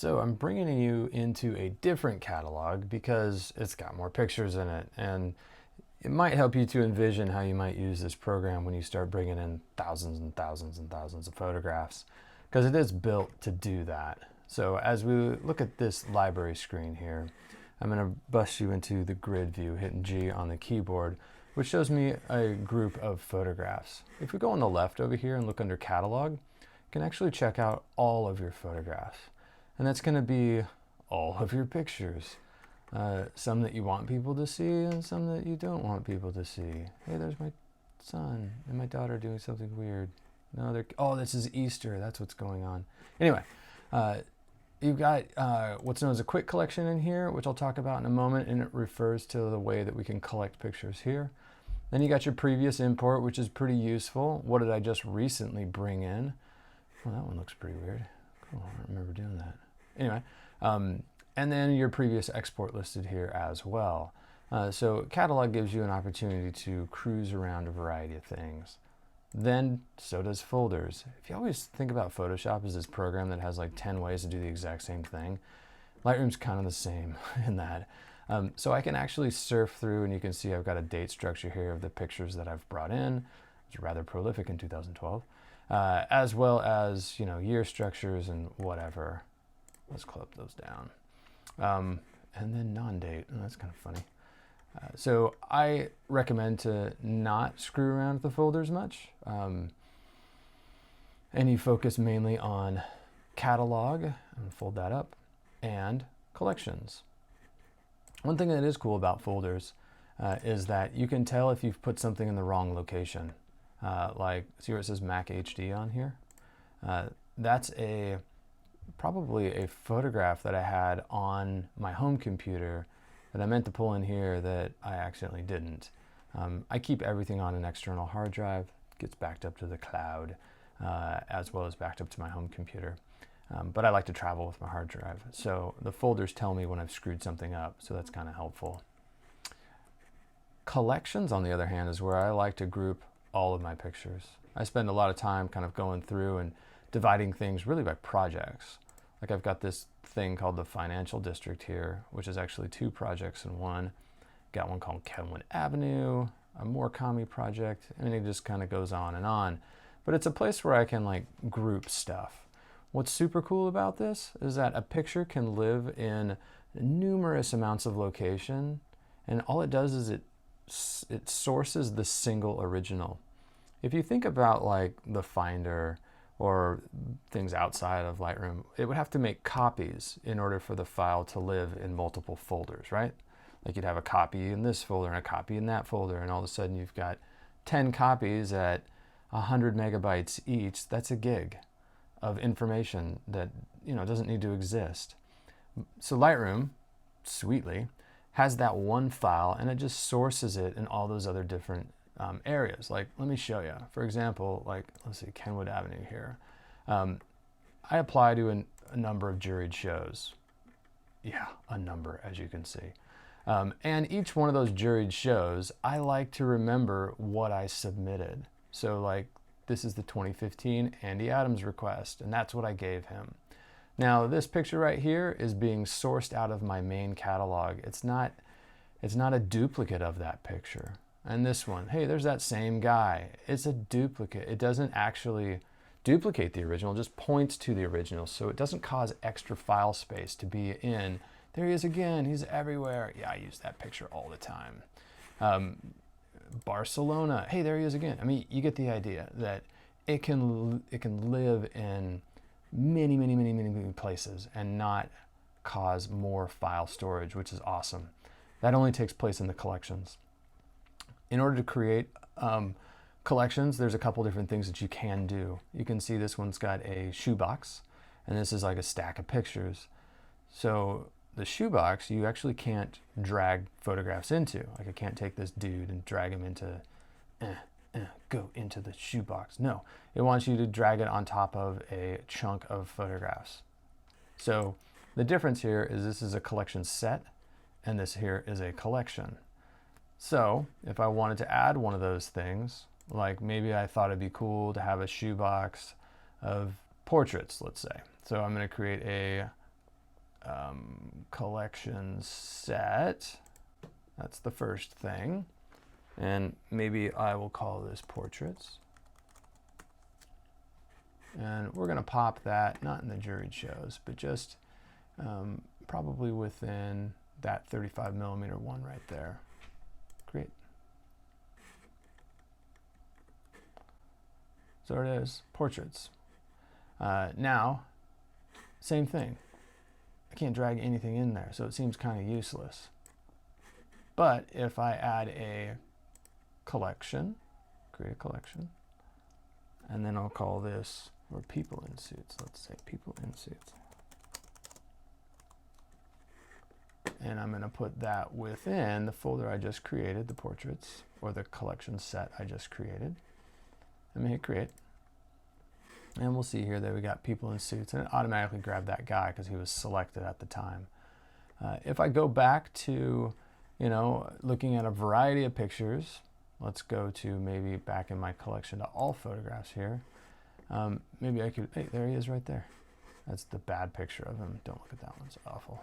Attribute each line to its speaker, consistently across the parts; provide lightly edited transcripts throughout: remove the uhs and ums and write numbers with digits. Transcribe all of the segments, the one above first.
Speaker 1: So I'm bringing you into a different catalog because it's got more pictures in it, and it might help you to envision how you might use this program when you start bringing in thousands and thousands and thousands of photographs, because it is built to do that. So as we look at this library screen here, I'm going to bust you into the grid view, hitting G on the keyboard, which shows me a group of photographs. If we go on the left over here and look under catalog, you can actually check out all of your photographs. And that's going to be all of your pictures. Some that you want people to see and some that you don't want people to see. Hey, there's my son and my daughter doing something weird. No, oh, this is Easter. That's what's going on. Anyway, you've got what's known as a quick collection in here, which I'll talk about in a moment, and it refers to the way that we can collect pictures here. Then you got your previous import, which is pretty useful. What did I just recently bring in? Well, that one looks pretty weird. Cool, I don't remember doing that. Anyway, and then your previous export listed here as well. So catalog gives you an opportunity to cruise around a variety of things. Then so does folders. If you always think about Photoshop as this program that has like 10 ways to do the exact same thing, Lightroom's kind of the same in that. So I can actually surf through, and you can see I've got a date structure here of the pictures that I've brought in. It's rather prolific in 2012, as well as, you know, year structures and whatever. Let's clip those down. And then non-date, that's kind of funny. So I recommend to not screw around with the folders much. And you focus mainly on catalog, and fold that up, and collections. One thing that is cool about folders is that you can tell if you've put something in the wrong location. Like, see where it says Mac HD on here? That's probably a photograph that I had on my home computer that I meant to pull in here that I accidentally didn't. I keep everything on an external hard drive, gets backed up to the cloud, as well as backed up to my home computer. But I like to travel with my hard drive. So the folders tell me when I've screwed something up, so that's kind of helpful. Collections, on the other hand, is where I like to group all of my pictures. I spend a lot of time kind of going through and dividing things really by projects. Like I've got this thing called the Financial District here, which is actually two projects in one. Got one called Kenwood Avenue, a Murakami project, and it just kind of goes on and on. But it's a place where I can like group stuff. What's super cool about this is that a picture can live in numerous amounts of location, and all it does is it sources the single original. If you think about like the Finder or things outside of Lightroom, it would have to make copies in order for the file to live in multiple folders, right? Like you'd have a copy in this folder and a copy in that folder, and all of a sudden you've got 10 copies at 100 megabytes each. That's a gig of information that, you know, doesn't need to exist. So Lightroom, sweetly, has that one file, and it just sources it in all those other different areas. Like, let me show you. For example, like, let's see, Kenwood Avenue here. I apply to a number of juried shows. Yeah, a number, as you can see. And each one of those juried shows, I like to remember what I submitted. So like, this is the 2015 Andy Adams request, and that's what I gave him. Now, this picture right here is being sourced out of my main catalog. It's not a duplicate of that picture. And this one, hey, there's that same guy. It's a duplicate. It doesn't actually duplicate the original, it just points to the original. So it doesn't cause extra file space to be in. There he is again, he's everywhere. Yeah, I use that picture all the time. Barcelona, hey, there he is again. I mean, you get the idea that it can live in many places and not cause more file storage, which is awesome. That only takes place in the collections. In order to create collections, there's a couple different things that you can do. You can see this one's got a shoebox, and this is like a stack of pictures. So the shoebox, you actually can't drag photographs into. Like I can't take this dude and drag him into, go into the shoebox. No, it wants you to drag it on top of a chunk of photographs. So the difference here is this is a collection set, and this here is a collection. So if I wanted to add one of those things, like maybe I thought it'd be cool to have a shoebox of portraits, let's say. So I'm going to create a collection set. That's the first thing. And maybe I will call this portraits. And we're going to pop that, not in the juried shows, but just probably within that 35mm one right there. Great. So it is, portraits. Now, same thing. I can't drag anything in there, so it seems kind of useless. But if I add a collection, create a collection, and then I'll call this, or people in suits, let's say people in suits. And I'm going to put that within the folder I just created, the portraits, or the collection set I just created. I'm going to hit create. And we'll see here that we got people in suits, and it automatically grabbed that guy because he was selected at the time. If I go back to, looking at a variety of pictures, let's go to maybe back in my collection to all photographs here. Maybe I could, hey, there he is right there. That's the bad picture of him. Don't look at that one, it's awful.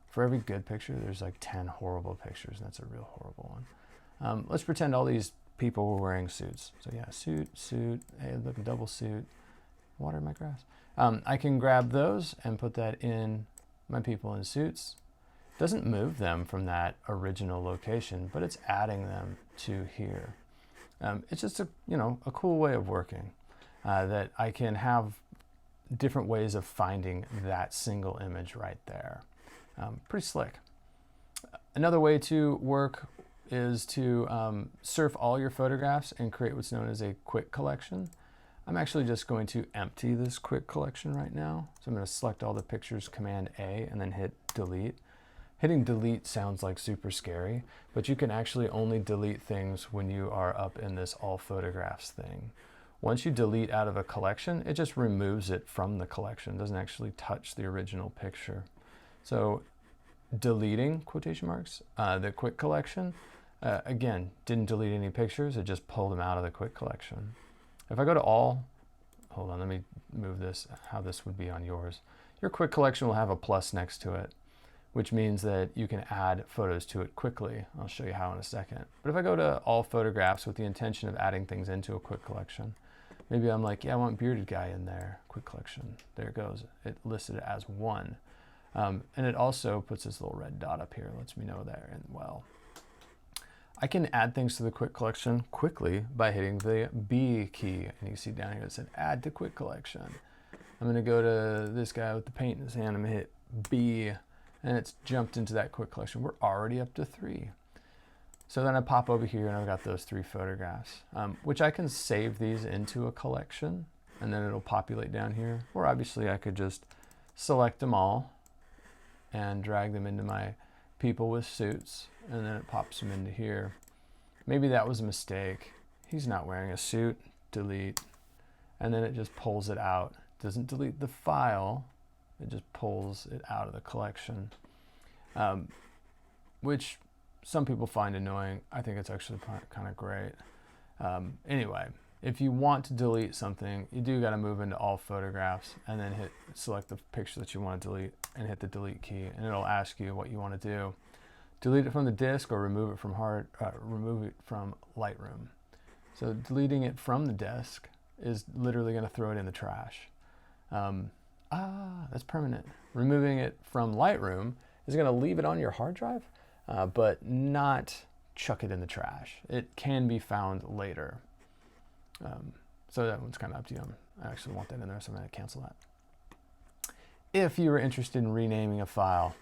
Speaker 1: For every good picture, there's like 10 horrible pictures, and that's a real horrible one. Let's pretend all these people were wearing suits. So yeah, suit, hey, look, a double suit. Water my grass. I can grab those and put that in my people in suits. Doesn't move them from that original location, but it's adding them to here. It's just a cool way of working, that I can have different ways of finding that single image right there. Pretty slick. Another way to work is to surf all your photographs and create what's known as a quick collection. I'm actually just going to empty this quick collection right now. So I'm going to select all the pictures, Command A, and then hit delete. Hitting delete sounds like super scary, but you can actually only delete things when you are up in this all photographs thing. Once you delete out of a collection, it just removes it from the collection. It doesn't actually touch the original picture. So deleting, quotation marks, the quick collection, again, didn't delete any pictures, it just pulled them out of the quick collection. If I go to all, hold on, let me move this, how this would be on yours. Your quick collection will have a plus next to it, which means that you can add photos to it quickly. I'll show you how in a second. But if I go to all photographs with the intention of adding things into a quick collection, maybe I'm like, yeah, I want bearded guy in there, quick collection. There it goes. It listed it as one. And it also puts this little red dot up here, lets me know there and well. I can add things to the quick collection quickly by hitting the B key. And you see down here it said add to quick collection. I'm going to go to this guy with the paint in his hand. I'm going to hit B, and it's jumped into that quick collection. We're already up to 3. So then I pop over here and I've got those 3 photographs, which I can save these into a collection and then it'll populate down here. Or obviously I could just select them all and drag them into my people with suits, and then it pops them into here. Maybe that was a mistake. He's not wearing a suit, delete, and then it just pulls it out. Doesn't delete the file, it just pulls it out of the collection, which some people find annoying. I think it's actually kind of great. Anyway, if you want to delete something, you do got to move into all photographs and then select the picture that you want to delete and hit the delete key, and it'll ask you what you want to do. Delete it from the disk or remove it from Lightroom. So deleting it from the disk is literally going to throw it in the trash. That's permanent. Removing it from Lightroom is going to leave it on your hard drive, but not chuck it in the trash. It can be found later. So that one's kind of up to you. I actually want that in there, so I'm going to cancel that. If you are interested in renaming a file,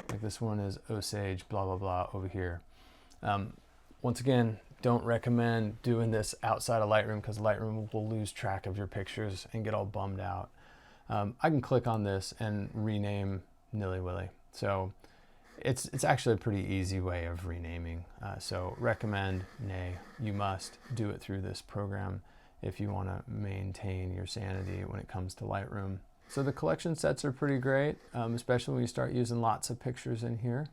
Speaker 1: like this one is Osage blah blah blah over here. Once again, don't recommend doing this outside of Lightroom because Lightroom will lose track of your pictures and get all bummed out. I can click on this and rename Nilly Willy. So it's actually a pretty easy way of renaming. So recommend, nay, you must do it through this program if you want to maintain your sanity when it comes to Lightroom. So the collection sets are pretty great, especially when you start using lots of pictures in here.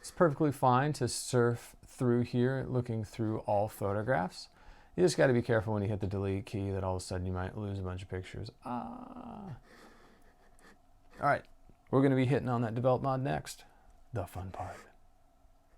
Speaker 1: It's perfectly fine to surf through here, looking through all photographs. You just got to be careful when you hit the delete key that all of a sudden you might lose a bunch of pictures. All right, We're going to be hitting on that develop mod next. The fun part.